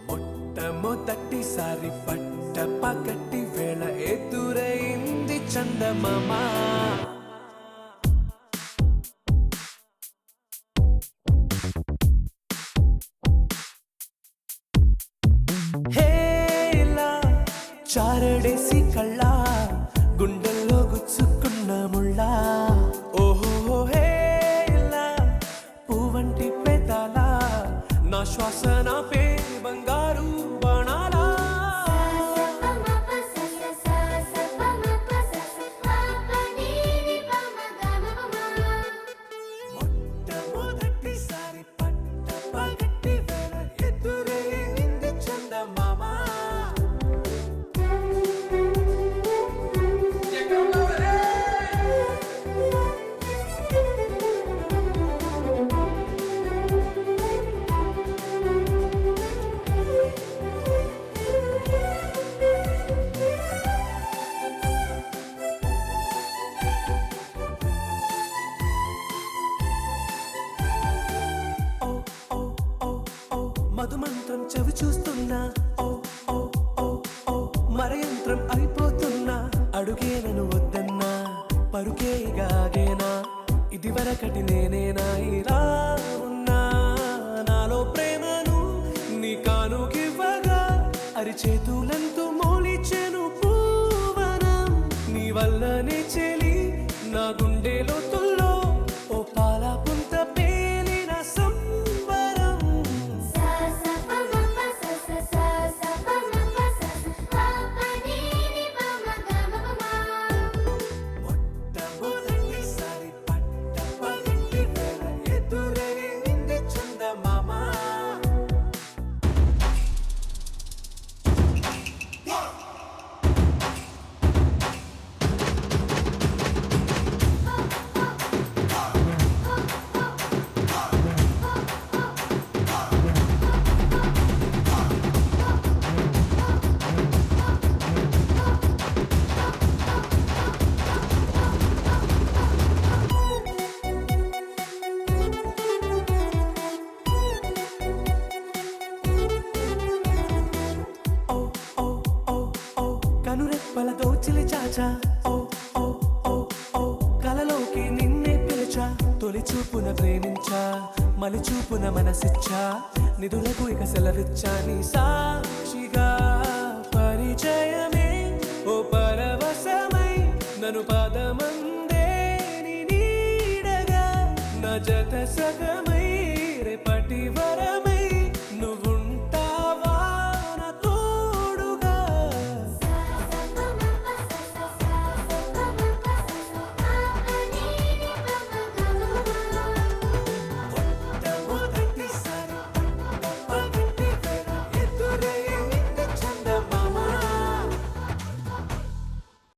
మొట్టమొదటిసారి పట్ట పగటి వేళ ఎదురైంది చందమామ. హేలా చారడేసి కళ్ళ గుండెల్లో గుచ్చుకున్న ముళ్ళ. ఓహో హేలా పువ్వంటి పెదాల నా శ్వాస నాపే బంగారు బాణాలా. మొట్టమొదటిసారి పట్ట పగటి వేళ ఎదురైంది చందమామ. మధుమంత్రం చెవి చూస్తున్నా, ఓ ఓ ఓ ఓ మరయంత్రం అయిపోతున్నా. అడుగేనను వద్దన్నా పరుకేగాగేనా, ఇది వరకటి నేనేనా ఇలా ఉన్నా. నాలో ప్రేమను నీ కానుకివ్వగా అరిచేతులంతు మోలిచెను పూవనం. నీ వల్లనే చెలి నా గుండె లోతుల్లో ఓ పాల పుంత పేలిన సంబరం. మొట్టమొదటిసారి పట్ట పగటి వేళ ఎదురైంది చందమామ. కనురెప్పల దోచిలి చాచా, ఓ ఓ ఓ ఓ కలలోకి నిన్నే పిలిచా. తొలి చూపున ప్రేమించా, మలి చూపున మనసిచ్చా. నిధులకు ఇక సెలవిచ్చా నీ సాక్షిగా. పరిచయమే ఓ పరవశమై నన్ను పదమందే నీ నీడగా నా జత సగం